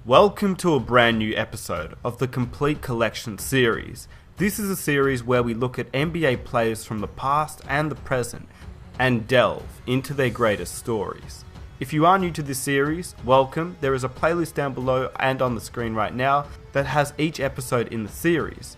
Welcome to a brand new episode of the Complete Collection series. This is a series where we look at NBA players from the past and the present and delve into their greatest stories. If you are new to this series, welcome. There is a playlist down below and on the screen right now that has each episode in the series.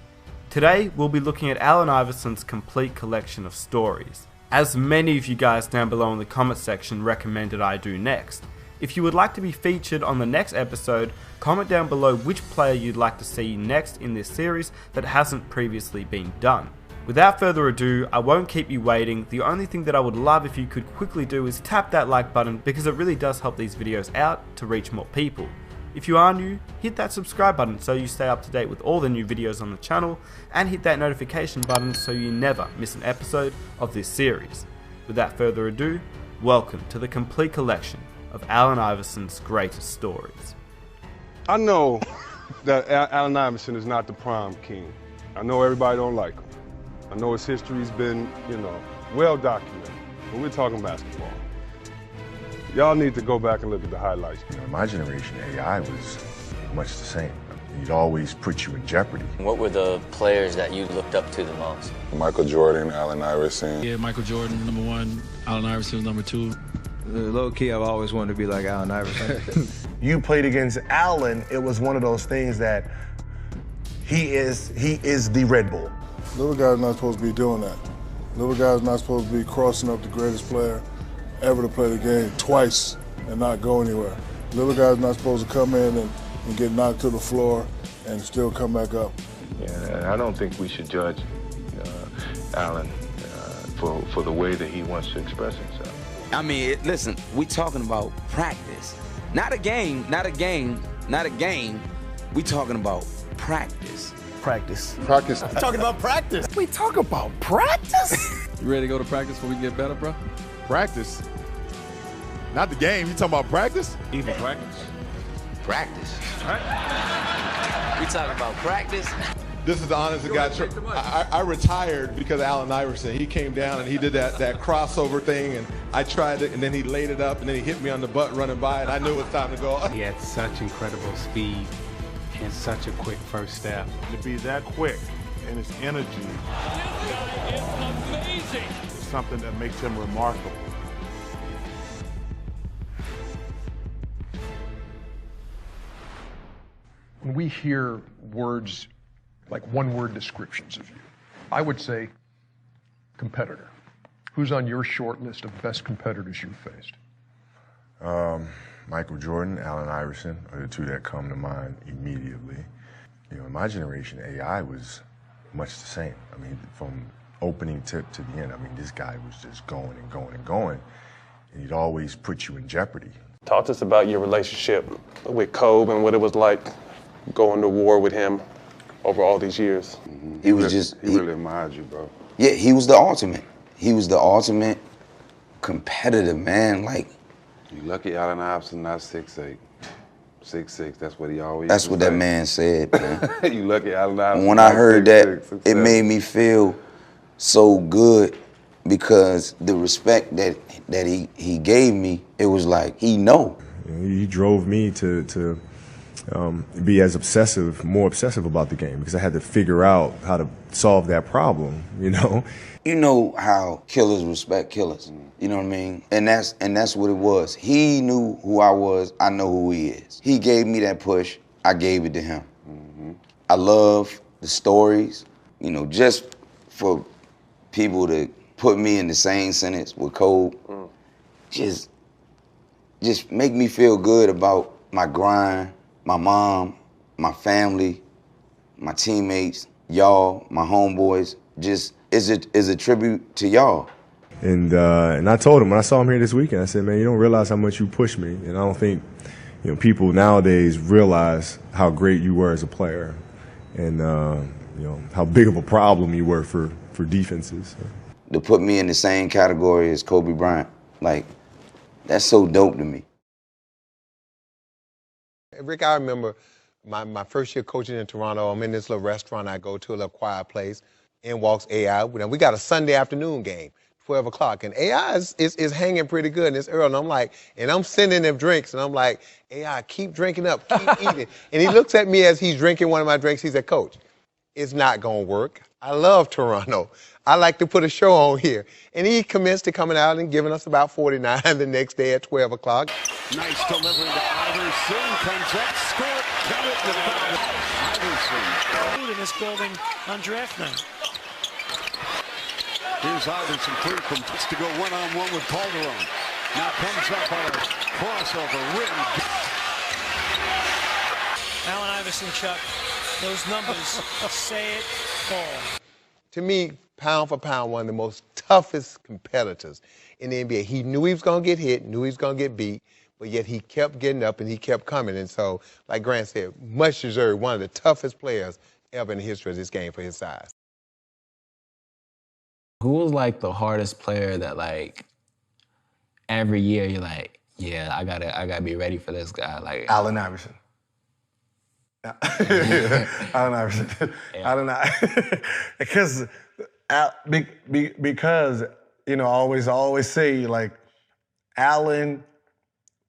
Today we'll be looking at Allen Iverson's complete collection of stories, as many of you guys down below in the comment section recommended I do next. If you would like to be featured on the next episode, comment down below which player you'd like to see next in this series that hasn't previously been done. Without further ado, I won't keep you waiting. The only thing that I would love if you could quickly do is tap that like button, because it really does help these videos out to reach more people. If you are new, hit that subscribe button so you stay up to date with all the new videos on the channel, and hit that notification button so you never miss an episode of this series. Without further ado, welcome to the complete collection of Allen Iverson's greatest stories. I know that Allen Iverson is not the prime king. I know everybody don't like him. I know his history's been, well documented, but we're talking basketball. Y'all need to go back and look at the highlights. In my generation, AI was much the same. He'd always put you in jeopardy. What were the players that you looked up to the most? Michael Jordan, Allen Iverson. Yeah, Michael Jordan, #1. Allen Iverson was #2. Low key, I've always wanted to be like Allen Iverson. You played against Allen, it was one of those things that he is the Red Bull. Little guy's not supposed to be doing that. Little guy's not supposed to be crossing up the greatest player ever to play the game twice and not go anywhere. Little guy's not supposed to come in and get knocked to the floor and still come back up. Yeah, I don't think we should judge Allen for the way that he wants to express himself. I mean, listen, we talking about practice. Not a game. We talking about practice. Practice. Practice. We talking about practice. We talk about practice? You ready to go to practice before we get better, bro? Practice? Not the game, you talking about practice? Even practice. Practice. We talking about practice. This is the honest to God truth. I retired because of Allen Iverson. He came down and he did that crossover thing, and I tried it, and then he laid it up, and then he hit me on the butt running by, and I knew it was time to go. He had such incredible speed and such a quick first step. To be that quick and his energy is amazing. It's something that makes him remarkable. When we hear words like one-word descriptions of you, I would say competitor. Who's on your short list of best competitors you've faced? Michael Jordan, Allen Iverson are the two that come to mind immediately. In my generation, AI was much the same. I mean, from opening tip to the end, this guy was just going and going and going, and he'd always put you in jeopardy. Talk to us about your relationship with Kobe and what it was like going to war with him over all these years. He really admired you, bro. Yeah, he was the ultimate. He was the ultimate competitive man. Like, You lucky Allen Iverson not 6'8". 6'6", that's what he always that's what that man said, man. You lucky Allen Iverson. When I heard that, 6'6", it made me feel so good, because the respect that he gave me, it was like he know. He drove me to be more obsessive about the game, because I had to figure out how to solve that problem, You know how killers respect killers. You know what I mean? And that's what it was. He knew who I was. I know who he is. He gave me that push. I gave it to him. I love the stories. Just for people to put me in the same sentence with Kobe, just make me feel good about my grind, my mom, my family, my teammates, y'all, my homeboys. Just is a tribute to y'all. And I told him when I saw him here this weekend, I said, man, you don't realize how much you pushed me, and I don't think people nowadays realize how great you were as a player, and how big of a problem you were for defenses. To put me in the same category as Kobe Bryant, like, that's so dope to me. Rick, I remember my first year coaching in Toronto. I'm in this little restaurant I go to, a little quiet place. In walks AI. We got a Sunday afternoon game. 12 o'clock. And AI is hanging pretty good, and it's early. And I'm like, and I'm sending them drinks, and I'm like, AI, keep drinking up, keep eating. And he looks at me as he's drinking one of my drinks. He said, Coach, it's not going to work. I love Toronto. I like to put a show on here. And he commenced to coming out and giving us about 49 the next day at 12 o'clock. Nice delivery to Iverson. Comes up, scored, count it, Iverson. In this building on draft night. Here's Iverson clear from to go one-on-one with Calderon. Now comes up on a crossover, written. Allen Iverson, Chuck, those numbers say it all. To me, pound for pound, one of the most toughest competitors in the NBA. He knew he was going to get hit, knew he was going to get beat, but yet he kept getting up and he kept coming. And so, like Grant said, much deserved, one of the toughest players ever in the history of this game for his size. Who was like the hardest player that like every year you're like, yeah, I gotta be ready for this guy? Like Allen Iverson. Allen Iverson. Yeah. Allen Iverson. because you know, I always say like Allen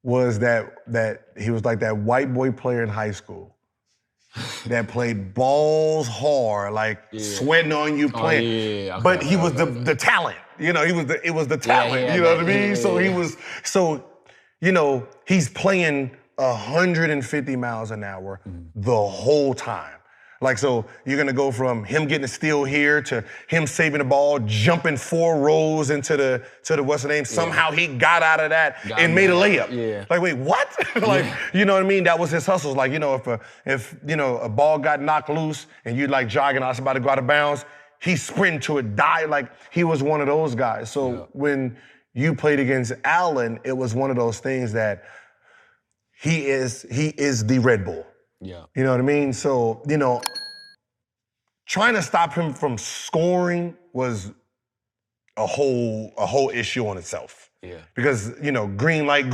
was that he was like that white boy player in high school that played balls hard, like sweating on you playing. Okay, but he was the talent. You know, it was the talent. You know what I mean? So you know, he's playing 150 miles an hour the whole time. Like, so you're gonna go from him getting a steal here to him saving the ball, jumping 4 rows into the what's the name? Somehow he got out of that and made a layup. Yeah. Like, wait, what? Like, you know what I mean? That was his hustle. Like, you know, if you know a ball got knocked loose and you're like jogging, I was about to go out of bounds, he's sprinting to it, like he was one of those guys. So when you played against Allen, it was one of those things that he is the Red Bull. Yeah. You know what I mean? So, you know, trying to stop him from scoring was a whole issue on itself. Yeah. Because, you know, green light,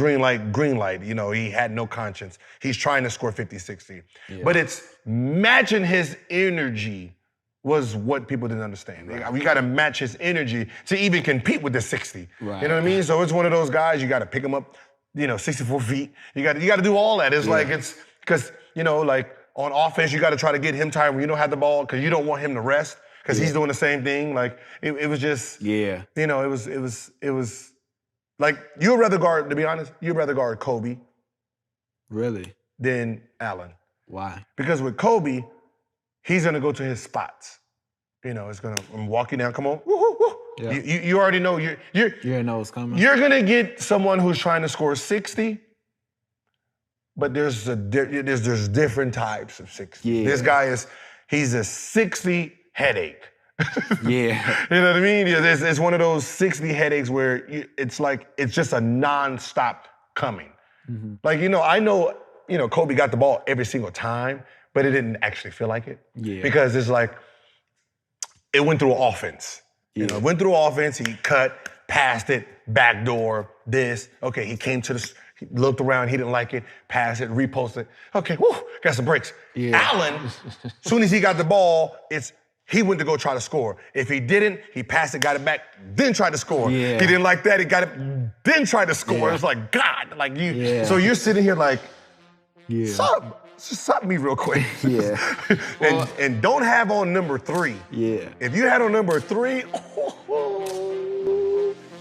you know, he had no conscience. He's trying to score 50, 60. Yeah. But it's matching his energy was what people didn't understand. Right. We got to match his energy to even compete with the 60. Right. You know what I mean? So it's one of those guys, you got to pick him up, you know, 64 feet. You got to do all that. It's like, it's because, you know, like on offense, you got to try to get him tired when you don't have the ball because you don't want him to rest because he's doing the same thing. Like it was just, you know, it was like you'd rather guard, to be honest, you'd rather guard Kobe. Really? Than Allen. Why? Because with Kobe, he's going to go to his spots. You know, it's going to walk you down, come on, woo, woo, woo. Yeah. You already know you know what's coming. You're going to get someone who's trying to score 60. But there's different types of 60. Yeah. This guy he's a 60 headache. Yeah. You know what I mean? Yeah, it's one of those 60 headaches where it's like, it's just a nonstop coming. Mm-hmm. Like, you know, I know, you know, Kobe got the ball every single time, but it didn't actually feel like it. Yeah. Because it's like, it went through offense. Yeah. You know, it went through offense, he cut, passed it, backdoor, this. Okay, he came to the, he looked around, he didn't like it, passed it, reposted it. Okay, whoo, got some breaks. Yeah. Allen, as soon as he got the ball, he went to go try to score. If he didn't, he passed it, got it back, then tried to score. Yeah. He didn't like that, he got it, then tried to score. Yeah. It was like, God, like you. Yeah. So you're sitting here like, stop me real quick. Yeah. and don't have on number 3. Yeah. If you had on number 3,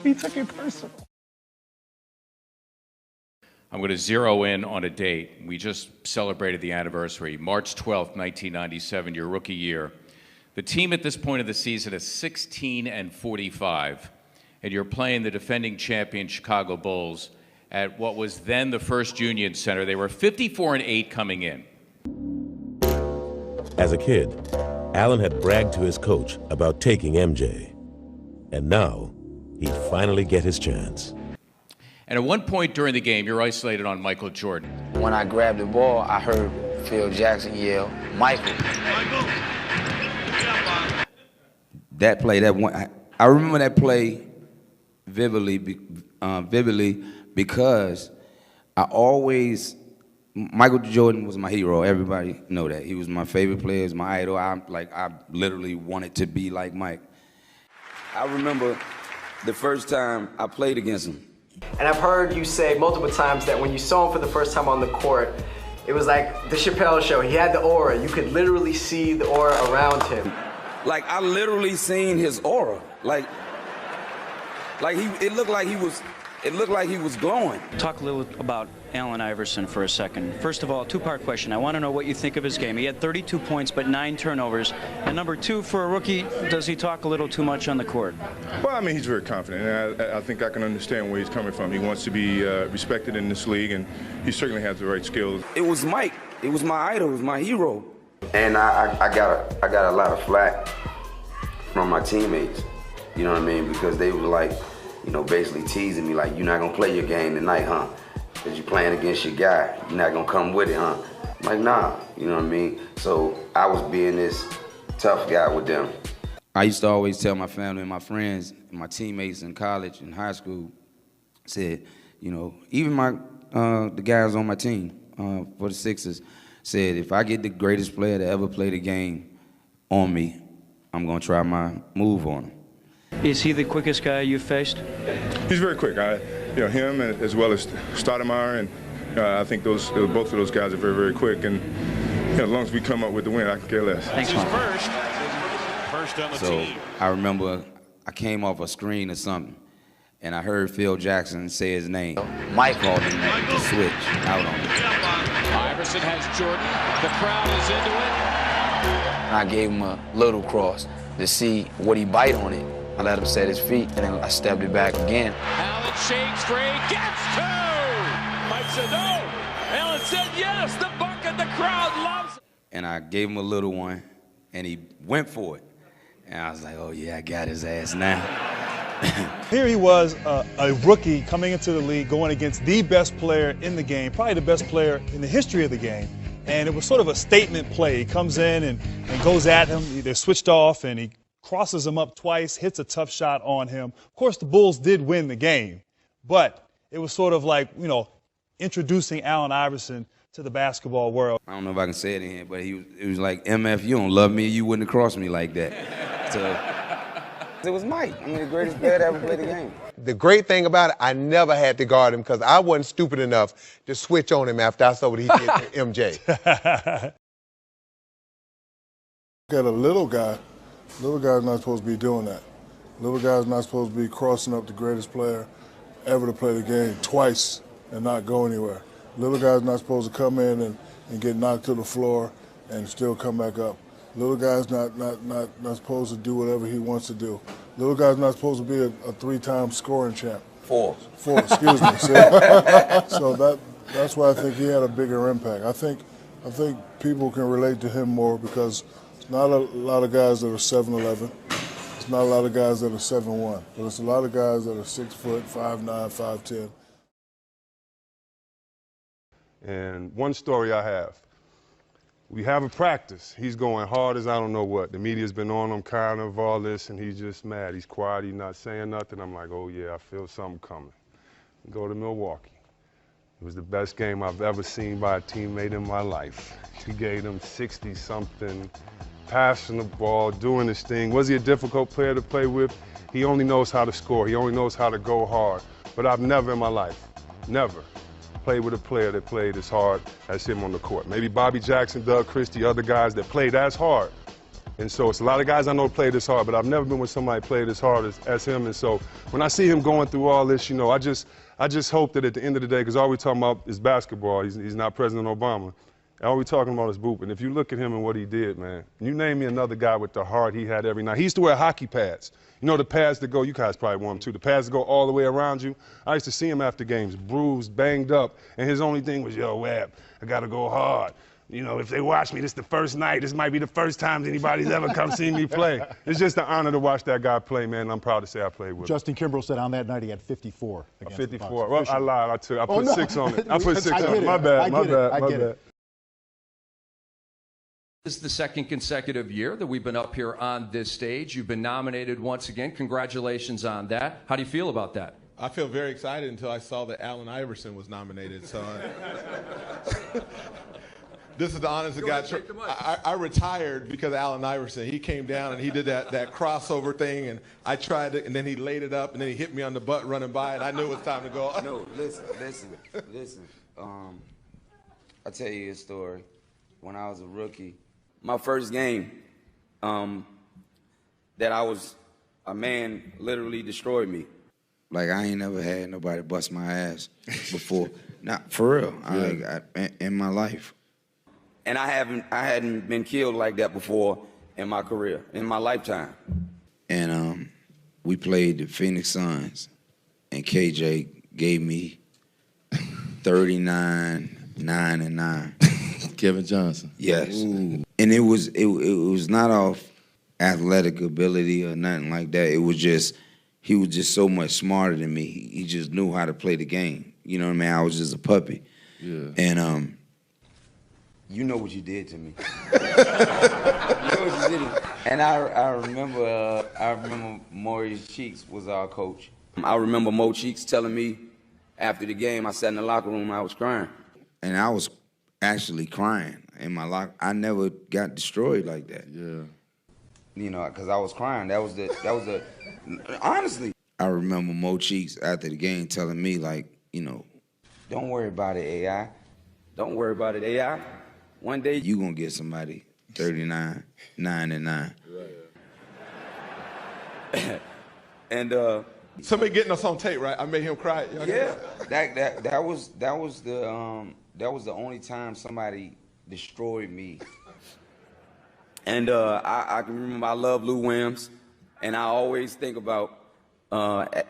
he took it personal. I'm going to zero in on a date. We just celebrated the anniversary, March 12th, 1997, your rookie year. The team at this point of the season is 16-45, and you're playing the defending champion Chicago Bulls at what was then the First Union Center. They were 54-8 coming in. As a kid, Allen had bragged to his coach about taking MJ, and now he'd finally get his chance. And at one point during the game, you're isolated on Michael Jordan. When I grabbed the ball, I heard Phil Jackson yell, Michael. That play, I remember that play vividly because Michael Jordan was my hero. Everybody know that. He was my favorite player, he was my idol. I literally wanted to be like Mike. I remember the first time I played against him. And I've heard you say multiple times that when you saw him for the first time on the court, it was like the Chappelle Show. He had the aura. You could literally see the aura around him. Like, I literally seen his aura. Like it looked like he was glowing. Talk a little about Allen Iverson for a second. First of all, two-part question. I want to know what you think of his game. He had 32 points, but 9 turnovers. And number two, for a rookie, does he talk a little too much on the court? Well, I mean, he's very confident, and I think I can understand where he's coming from. He wants to be respected in this league, and he certainly has the right skills. It was Mike. It was my idol. It was my hero. And I got a lot of flack from my teammates. You know what I mean? Because they were like, you know, basically teasing me like, you're not gonna play your game tonight, huh? Because you're playing against your guy. You're not gonna come with it, huh? I'm like, nah, you know what I mean? So I was being this tough guy with them. I used to always tell my family and my friends and my teammates in college and high school, said, you know, even the guys on my team for the Sixers said, if I get the greatest player to ever play the game on me, I'm gonna try my move on him. Is he the quickest guy you've faced? He's very quick. You know, him as well as Stoudemire, and I think both of those guys are very, very quick. And you know, as long as we come up with the win, I can care less. Thanks, First on the So team. I remember I came off a screen or something, and I heard Phil Jackson say his name. Mike called him to switch out on me. Iverson has Jordan. The crowd is into it. I gave him a little cross to see would he bite on it. I let him set his feet, and then I stepped it back again. Allen shakes free, gets two! Mike said no. Allen said yes. The bucket, the crowd loves it. And I gave him a little one, and he went for it. And I was like, oh yeah, I got his ass now. Here he was, a rookie coming into the league, going against the best player in the game, probably the best player in the history of the game. And it was sort of a statement play. He comes in and goes at him. They're switched off, and he crosses him up twice, hits a tough shot on him. Of course, the Bulls did win the game, but it was sort of like, you know, introducing Allen Iverson to the basketball world. I don't know if I can say it in here, but it was like, MF, you don't love me, you wouldn't have crossed me like that. So it was Mike. I mean, the greatest player to ever play the game. The great thing about it, I never had to guard him because I wasn't stupid enough to switch on him after I saw what he did to MJ. Got a little guy. Little guy's not supposed to be doing that. Little guy's not supposed to be crossing up the greatest player ever to play the game twice and not go anywhere. Little guy's not supposed to come in and get knocked to the floor and still come back up. Little guy's not supposed to do whatever he wants to do. Little guy's not supposed to be a 3-time scoring champ. Four, excuse me. So that's why I think he had a bigger impact. I think people can relate to him more because not a lot of guys that are 7'11". It's not a lot of guys that are 7'1", but it's a lot of guys that are 6 foot, 5'9", 5'10". And one story I have. We have a practice. He's going hard as I don't know what. The media's been on him kind of all this, and he's just mad. He's quiet. He's not saying nothing. I'm like, oh, yeah, I feel something coming. Go to Milwaukee. It was the best game I've ever seen by a teammate in my life. He gave them 60-something, passing the ball, doing his thing. Was he a difficult player to play with? He only knows how to score. He only knows how to go hard. But I've never in my life, never, played with a player that played as hard as him on the court. Maybe Bobby Jackson, Doug Christie, other guys that played as hard. And so it's a lot of guys I know played as hard, but I've never been with somebody played as hard as him. And so when I see him going through all this, you know, I just hope that at the end of the day, because all we're talking about is basketball. He's not President Obama. All we're talking about is Boop. And if you look at him and what he did, man, you name me another guy with the heart he had every night. He used to wear hockey pads. You know, the pads that go, you guys probably want them too, the pads that go all the way around you. I used to see him after games, bruised, banged up, and his only thing was, yo, Webb, I got to go hard. You know, if they watch me, this is the first night. This might be the first time anybody's ever come see me play. It's just an honor to watch that guy play, man, and I'm proud to say I played with him. Justin Kimbrell said on that night he had 54. 54. Well, I lied. I put 6 on it. I put 6 on it. My bad. This is the second consecutive year that we've been up here on this stage. You've been nominated once again. Congratulations on that. How do you feel about that? I feel very excited until I saw that Allen Iverson was nominated. So This is the honest to God truth. I retired because of Allen Iverson. He came down and he did that crossover thing, and I tried it, and then he laid it up, and then he hit me on the butt running by, and I knew it was time to go. No, listen. I'll tell you a story. When I was a rookie, my first game, that I was, a man literally destroyed me. Like, I ain't never had nobody bust my ass before. Not for real, in my life. And I hadn't been killed like that before in my career, in my lifetime. And we played the Phoenix Suns, and KJ gave me 39, 9, and 9. Kevin Johnson. Yes. Ooh. And it was not off athletic ability or nothing like that. It was just, he was just so much smarter than me. He just knew how to play the game. You know what I mean? I was just a puppy. Yeah. And you know what you did to me. You know what you did. And I remember Maurice Cheeks was our coach. I remember Mo Cheeks telling me after the game, I sat in the locker room, I was crying. And I was actually crying in my locker. I never got destroyed like that. Yeah. You know, because I was crying. That was the honestly. I remember Mo Cheeks after the game telling me, like, you know, don't worry about it, AI. Don't worry about it, AI. One day you gonna get somebody 39, 9, and 9. Right. And somebody getting us on tape, right? I made him cry. Yeah, that was the only time somebody destroyed me. And I can remember I love Lou Williams, and I always think about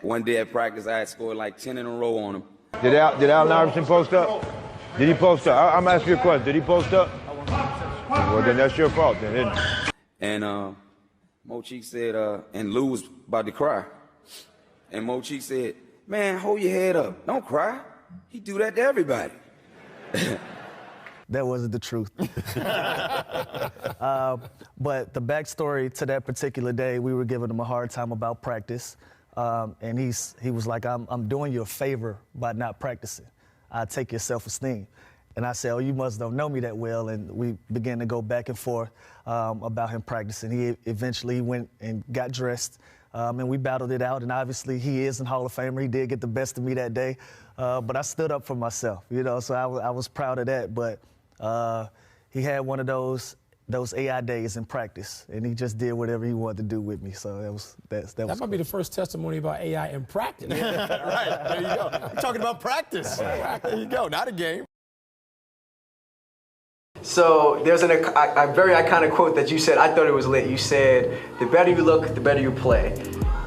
one day at practice I had scored like 10 in a row on him. Did Allen Iverson post up? Did he post up? I'm asking you a question. Did he post up? Well, then that's your fault, then, isn't it? And Mo Cheeks said, and Lou was about to cry. And Mo Cheeks said, man, hold your head up. Don't cry. He do that to everybody. That wasn't the truth. But the backstory to that particular day, we were giving him a hard time about practice. And he was like, I'm doing you a favor by not practicing. I take your self-esteem. And I said, oh, you must don't know me that well. And we began to go back and forth about him practicing. He eventually went and got dressed, and we battled it out. And obviously, he is a Hall of Famer. He did get the best of me that day. But I stood up for myself, you know, so I was proud of that. But he had one of those AI days in practice, and he just did whatever he wanted to do with me. So that might be the first testimony about AI in practice. Yeah, right. There you go. You're talking about practice. There you go. Not a game. So there's a very iconic quote that you said. I thought it was lit. You said, "The better you look, the better you play."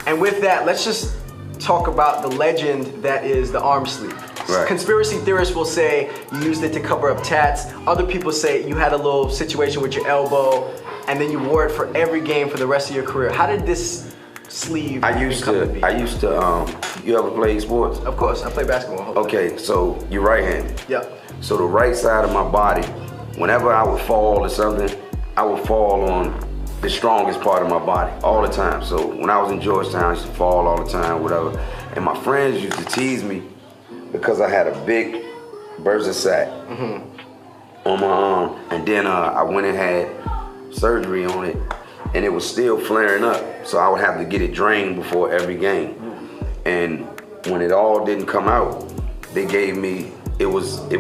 And with that, let's just talk about the legend that is the arm sleeve. Right. Conspiracy theorists will say you used it to cover up tats. Other people say you had a little situation with your elbow, and then you wore it for every game for the rest of your career. How did this sleeve I used to, you ever play sports? Of course, I play basketball. Okay, so you're right-handed. Yep. So the right side of my body, whenever I would fall or something, I would fall on the strongest part of my body all the time. So when I was in Georgetown, I used to fall all the time, whatever. And my friends used to tease me because I had a big bursa sac on my arm. And then I went and had surgery on it, and it was still flaring up. So I would have to get it drained before every game. And when it all didn't come out, they gave me, it wasn't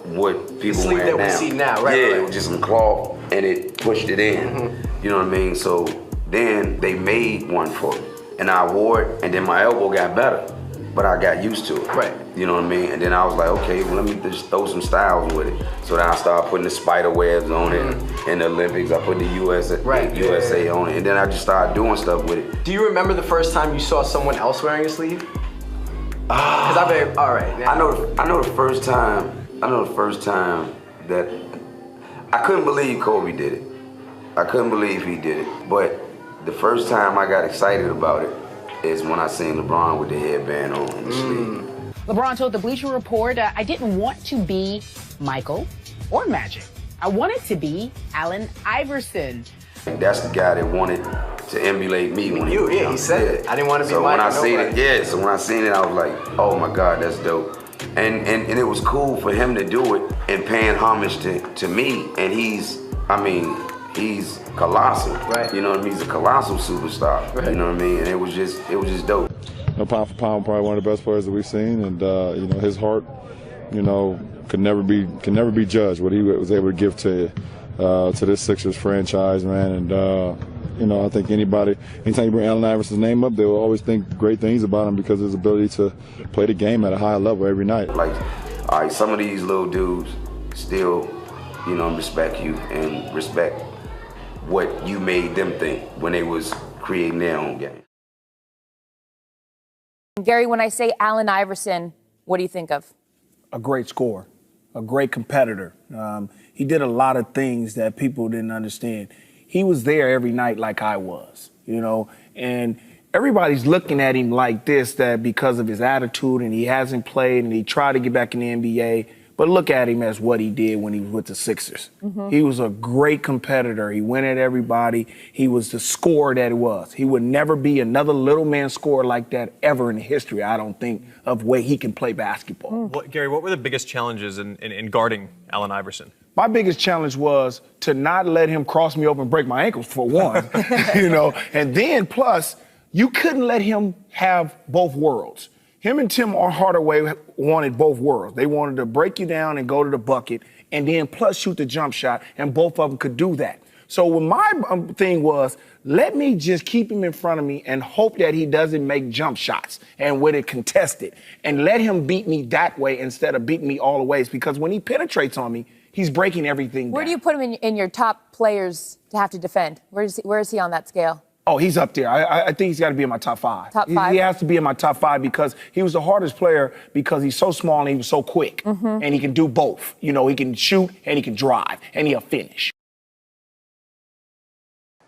what people wear now. That we see now, right? Yeah, right. It was just some cloth, and it pushed it in. You know what I mean? So then they made one for me, and I wore it, and then my elbow got better, but I got used to it. Right. You know what I mean? And then I was like, okay, well, let me just throw some styles with it. So then I started putting the spider webs on it. In the Olympics, I put the USA on it, and then I just started doing stuff with it. Do you remember the first time you saw someone else wearing a sleeve? Because I've been, all right. Now. I know the first time that I couldn't believe Kobe did it. I couldn't believe he did it. But the first time I got excited about it is when I seen LeBron with the headband on the sleeve. LeBron told the Bleacher Report, I didn't want to be Michael or Magic. I wanted to be Allen Iverson. That's the guy that wanted to emulate me. He said it. I didn't want to be Michael. So when I seen it, I was like, oh my God, that's dope. And it was cool for him to do it and paying homage to me. And he's colossal. Right. You know what I mean? He's a colossal superstar. Right. You know what I mean? And it was just dope. Pound for pound, probably one of the best players that we've seen, and his heart, could never be judged. What he was able to give to this Sixers franchise, man, and I think anytime you bring Allen Iverson's name up, they will always think great things about him because of his ability to play the game at a high level every night. Like, all right, some of these little dudes still, respect you and respect what you made them think when they was creating their own game. Gary, when I say Allen Iverson, what do you think of? A great scorer, a great competitor. He did a lot of things that people didn't understand. He was there every night like I was, and everybody's looking at him like this, that because of his attitude and he hasn't played and he tried to get back in the NBA, but look at him as what he did when he was with the Sixers. Mm-hmm. He was a great competitor. He went at everybody. He was the scorer that he was. He would never be another little man scorer like that ever in history, I don't think, of way he can play basketball. Gary, what were the biggest challenges in guarding Allen Iverson? My biggest challenge was to not let him cross me open and break my ankles, for one, and then plus, you couldn't let him have both worlds. Him and Tim Hardaway wanted both worlds. They wanted to break you down and go to the bucket and then plus shoot the jump shot, and both of them could do that. So when my thing was, let me just keep him in front of me and hope that he doesn't make jump shots and with it contested, and let him beat me that way instead of beating me all the ways, because when he penetrates on me, he's breaking everything Where down. do you put him in your top players to have to defend? Where is he on that scale? Oh, he's up there. I think he's got to be in my top five. Top five? He has to be in my top five because he was the hardest player because he's so small and he was so quick. Mm-hmm. And he can do both. He can shoot and he can drive and he'll finish.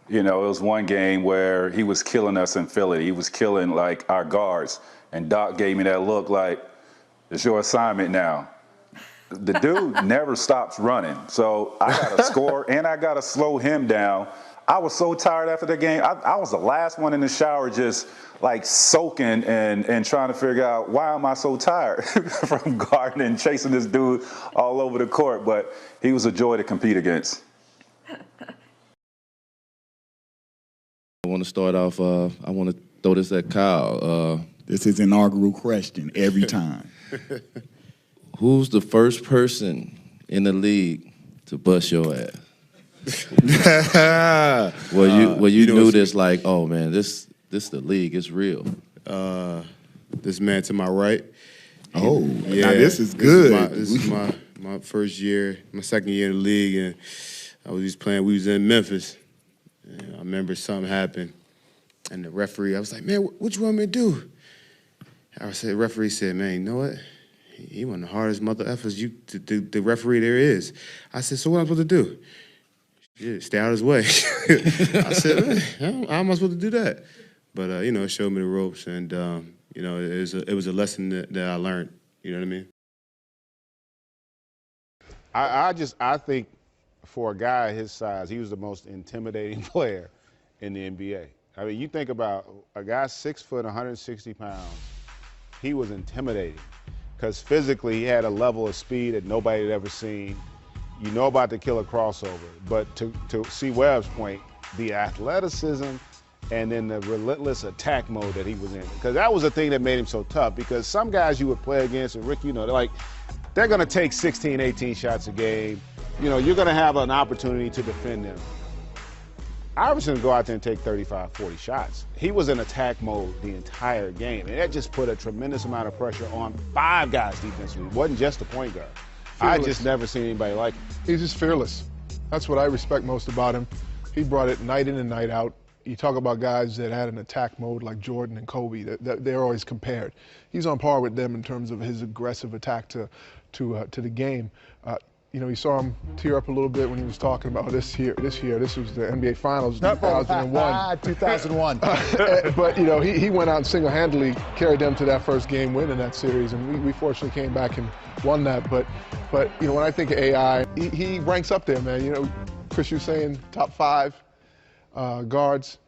It was one game where he was killing us in Philly. He was killing, like, our guards. And Doc gave me that look like, it's your assignment now. The dude never stops running. So I got to score and I got to slow him down. I was so tired after the game. I was the last one in the shower just like soaking and trying to figure out why am I so tired from guarding and chasing this dude all over the court. But he was a joy to compete against. I want to start off, I want to throw this at Kyle. This is an inaugural question every time. Who's the first person in the league to bust your ass? Well, you knew this, like, oh man, this the league, it's real. This man to my right. Oh, yeah, now this is good. This is my first year, my second year in the league, and I was just playing. We was in Memphis. And I remember something happened, and the referee, I was like, man, what you want me to do? The referee said, man, you know what? He one of the hardest mother effers the referee there is. I said, so what am I supposed to do? Yeah, stay out of his way. I said, man, how am I supposed to do that? But, it showed me the ropes, and, it was a lesson that I learned. You know what I mean? I think for a guy his size, he was the most intimidating player in the NBA. I mean, you think about a guy 6 foot, 160 pounds, he was intimidating because physically he had a level of speed that nobody had ever seen. You know about the killer crossover, but to see Webb's point, the athleticism and then the relentless attack mode that he was in. Because that was the thing that made him so tough, because some guys you would play against, and Rick, they're going to take 16, 18 shots a game. You're going to have an opportunity to defend them. Iverson would go out there and take 35, 40 shots. He was in attack mode the entire game, and that just put a tremendous amount of pressure on 5 guys defensively. It wasn't just the point guard. I just never seen anybody like him. He's just fearless. That's what I respect most about him. He brought it night in and night out. You talk about guys that had an attack mode like Jordan and Kobe, that they're always compared. He's on par with them in terms of his aggressive attack to the game. You saw him tear up a little bit when he was talking about this year. This was the NBA Finals, 2001. 2001. But he went out and single-handedly carried them to that first game win in that series, and we fortunately came back and won that. But when I think of AI, he ranks up there, man. Chris, you're saying top 5 guards.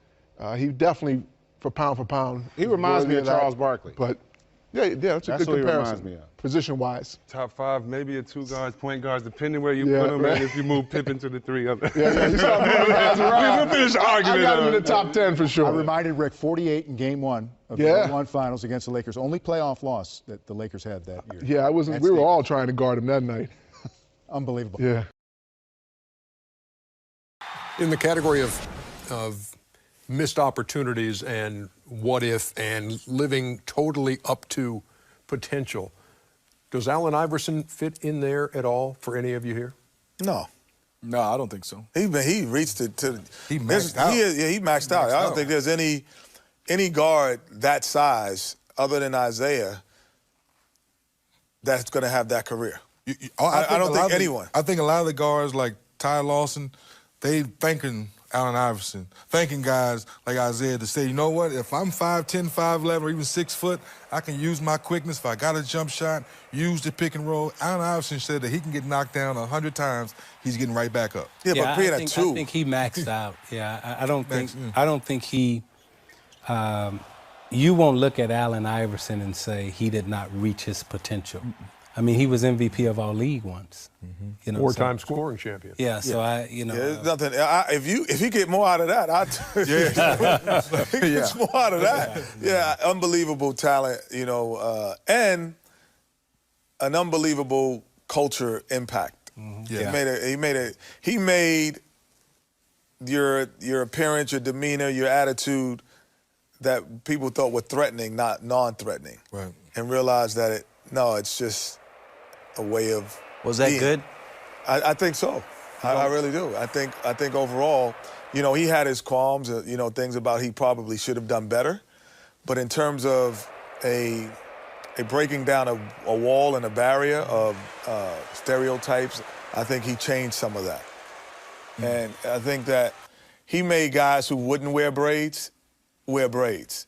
He definitely, for pound, he reminds me of Charles Barkley. But yeah, that's a good comparison. Who he reminds me of. position-wise. Top 5, maybe a 2 guards, point guards, depending where you Yeah, put them, right. and if you move Pippen to the 3 of them. Yeah, you start moving guys around. We'll finish the argument. I got him in the top 10 for sure. I reminded Rick, 48 in Game 1 of the 1 Finals against the Lakers. Only playoff loss that the Lakers had that year. Yeah, we were all trying to guard him that night. Unbelievable. Yeah. In the category of missed opportunities and what if and living totally up to potential, does Allen Iverson fit in there at all for any of you here? No. No, I don't think so. He reached it to. He maxed out. He maxed out. I don't think there's any guard that size other than Isaiah that's going to have that career. I don't think anyone. I think a lot of the guards like Ty Lawson, they thanking Allen Iverson, thanking guys like Isaiah to say, you know what, if I'm 5'10", 5'11", or even 6 foot, I can use my quickness. If I got a jump shot, use the pick and roll. Allen Iverson said that he can get knocked down 100 times, he's getting right back up. Yeah, but being I think he maxed out. Yeah, I don't think he. You won't look at Allen Iverson and say he did not reach his potential. I mean, he was MVP of our league once. You know, 4-time scoring champion. Yeah, so there's nothing. If you get more out of that, if he gets more out of that, unbelievable talent, and an unbelievable culture impact. He made your appearance, your demeanor, your attitude that people thought were threatening, not non-threatening, right? And realized that it's just a way of. Was that good? I think so. I really do. I think overall, he had his qualms, things about he probably should have done better. But in terms of a breaking down a wall and a barrier of stereotypes, I think he changed some of that. And I think that he made guys who wouldn't wear braids wear braids.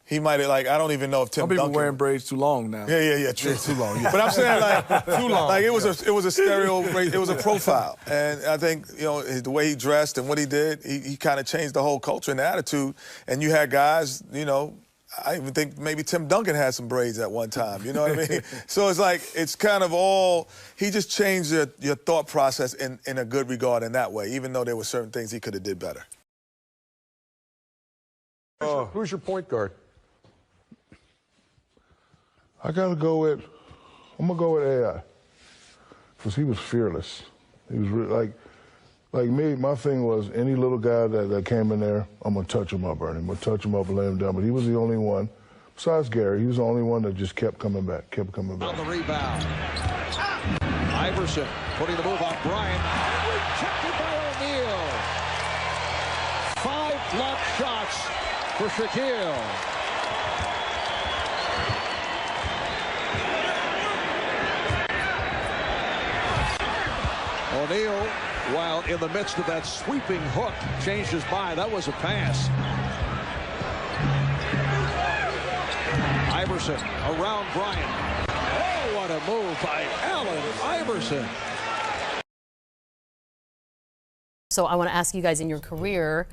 He might have, I don't even know if Tim Some people Duncan... wearing braids too long now. Yeah, true. Too long, yeah. But I'm saying, too long. it was a stereo, it was a profile. And I think, the way he dressed and what he did, he kind of changed the whole culture and the attitude. And you had guys, I even think maybe Tim Duncan had some braids at one time, you know what I mean? So it's kind of all, he just changed your thought process in a good regard in that way, even though there were certain things he could have did better. Who's your point guard? I'm gonna go with AI, because he was fearless. He was like me. My thing was any little guy that came in there, I'm gonna touch him up, Ernie. I'm gonna touch him up and lay him down. But he was the only one, besides Gary, he was the only one that just kept coming back. On the rebound, Iverson putting the move on Bryant, rejected by O'Neal. 5 block shots for Shaquille. O'Neal, while in the midst of that sweeping hook, changed his mind. That was a pass. Iverson around Bryant. Oh, what a move by Allen Iverson. So I want to ask you guys, in your career,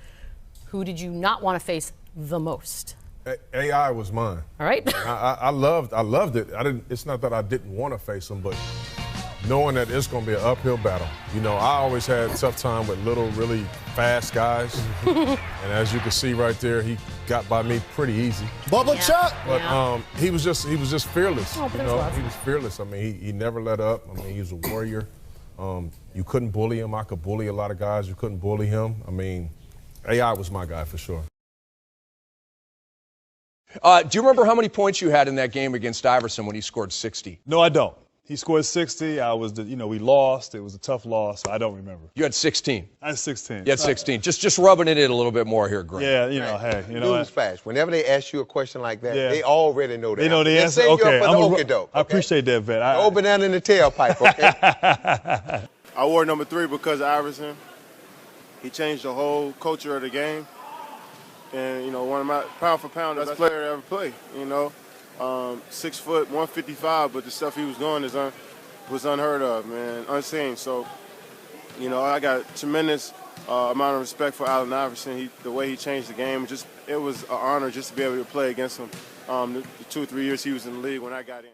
who did you not want to face the most? AI was mine. All right. I loved it. It's not that I didn't want to face him, but knowing that it's going to be an uphill battle. I always had a tough time with little, really fast guys. And as you can see right there, he got by me pretty easy. Bubba Chuck! But he was just fearless. Oh, he was fearless. I mean, he never let up. I mean, he was a warrior. You couldn't bully him. I could bully a lot of guys. You couldn't bully him. I mean, AI was my guy for sure. Do you remember how many points you had in that game against Iverson when he scored 60? No, I don't. He scored 60. We lost. It was a tough loss. I don't remember. You had 16. I had 16. You had 16. Just rubbing it in a little bit more here, Greg. Yeah, hey, Newsflash. Whenever they ask you a question like that, they already know that. They know the answer. Okay, I appreciate that, Vet. No banana in the tailpipe, okay? I wore number 3 because of Iverson. He changed the whole culture of the game. And, one of my pound for pound best player to ever play, 6 foot, 155, but the stuff he was doing was unheard of, man, unseen. So, I got tremendous amount of respect for Allen Iverson. The way he changed the game, it was an honor just to be able to play against him the 2 or 3 years he was in the league when I got in.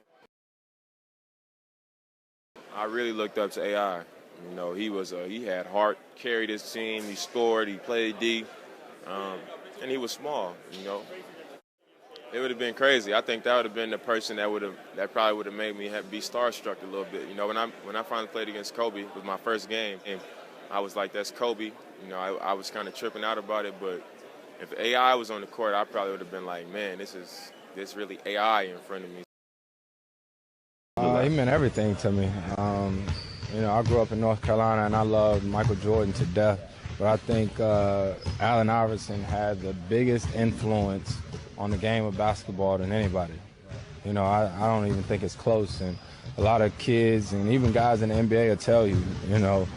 I really looked up to AI. You know, he had heart, carried his team, he scored, he played D, and he was small. You know, it would have been crazy. I think that would have been the person that probably would have made me be starstruck a little bit. You know, when I finally played against Kobe, it was my first game, and I was like, that's Kobe. You know, I was kind of tripping out about it, but if AI was on the court, I probably would have been like, man, this really AI in front of me. He meant everything to me. You know, I grew up in North Carolina, and I loved Michael Jordan to death. But I think Allen Iverson had the biggest influence on the game of basketball than anybody. You know, I don't even think it's close. And a lot of kids and even guys in the NBA will tell you, you know,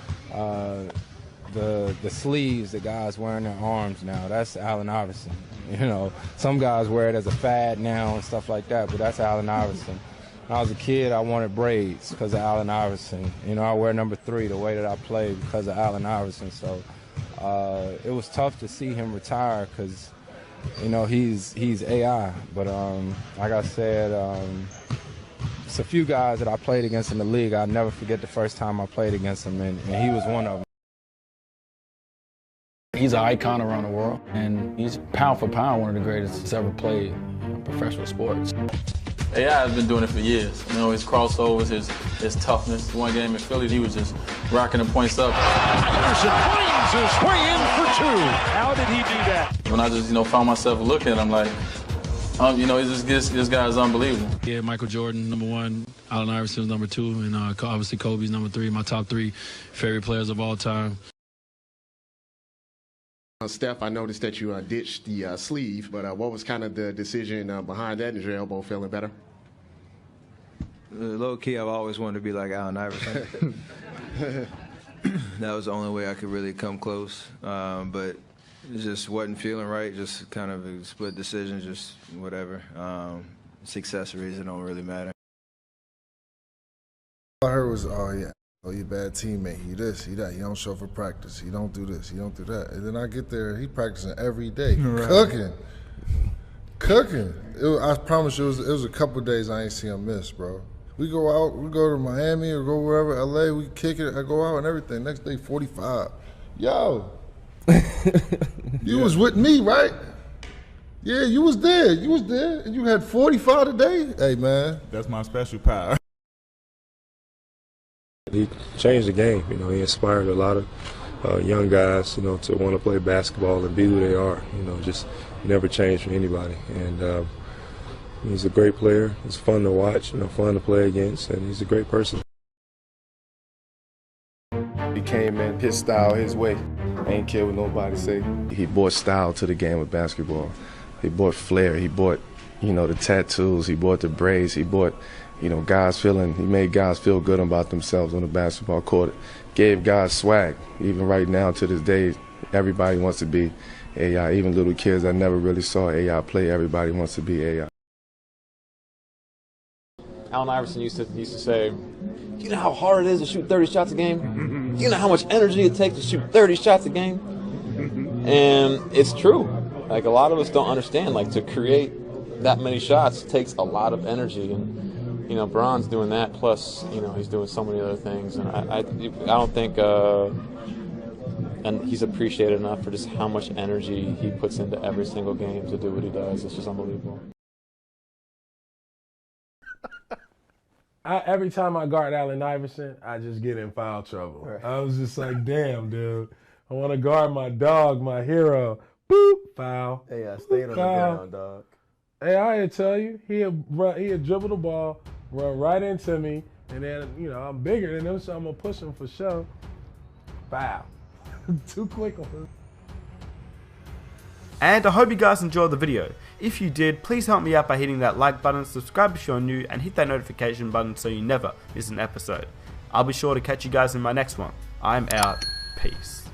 the sleeves that guys wear on their arms now, that's Allen Iverson. You know, some guys wear it as a fad now and stuff like that, but that's Allen Iverson. When I was a kid, I wanted braids because of Allen Iverson. You know, I wear number 3 the way that I play because of Allen Iverson. So it was tough to see him retire because, you know, he's AI. But like I said, it's a few guys that I played against in the league. I'll never forget the first time I played against him, and he was one of them. He's an icon around the world, and he's pound for pound one of the greatest that's ever played in professional sports. AI has been doing it for years. You know, his crossovers, his toughness. One game in Philly, he was just rocking the points up. Iverson finds his way in for 2. How did he do that? When I just, you know, found myself looking at him like, you know, this guy is unbelievable. Yeah, Michael Jordan, number 1. Allen Iverson's number 2. And obviously Kobe's number 3. My top 3 favorite players of all time. Steph, I noticed that you ditched the sleeve, but what was kind of the decision behind that? Is your elbow feeling better? Low key, I've always wanted to be like Allen Iverson. That was the only way I could really come close, but it just wasn't feeling right. Just kind of a split decision, just whatever. It's accessories, it don't really matter. All I heard was, oh yeah. Oh, you bad teammate, you this, you that, you don't show up for practice, you don't do this, you don't do that. And then I get there, he practicing every day, right. Cooking. I promise you, it was a couple of days I ain't see him miss, bro. We go out, we go to Miami or go wherever, LA, we kick it, I go out and everything. Next day, 45. Yo, you was with me, right? Yeah, you was there, and you had 45 today? Hey, man. That's my special power. He changed the game. You know, he inspired a lot of young guys, you know, to want to play basketball and be who they are. You know, just never changed for anybody. And he's a great player. It's fun to watch, you know, fun to play against, and he's a great person. He came in his style, his way. Ain't care what nobody say. He brought style to the game of basketball. He brought flair. He brought, you know, the tattoos. He brought the braids. He brought, you know, he made guys feel good about themselves on the basketball court. Gave guys swag. Even right now, to this day, everybody wants to be AI. Even little kids that never really saw AI play, everybody wants to be AI. Allen Iverson used to say, you know how hard it is to shoot 30 shots a game? You know how much energy it takes to shoot 30 shots a game? And it's true. Like, a lot of us don't understand, like, to create that many shots takes a lot of energy. And you know, Bron's doing that, plus, you know, he's doing so many other things, and I don't think, and he's appreciated enough for just how much energy he puts into every single game to do what he does. It's just unbelievable. Every time I guard Allen Iverson, I just get in foul trouble. Right. I was just like, damn, dude, I want to guard my dog, my hero. Boop, foul. Hey, I stayed on the ground, dog. Hey, I tell you, he'll dribble the ball, run right into me, and then, you know, I'm bigger than him, so I'm going to push him for sure. Foul. Too quick on him. And I hope you guys enjoyed the video. If you did, please help me out by hitting that like button, subscribe if you're new, and hit that notification button so you never miss an episode. I'll be sure to catch you guys in my next one. I'm out. Peace.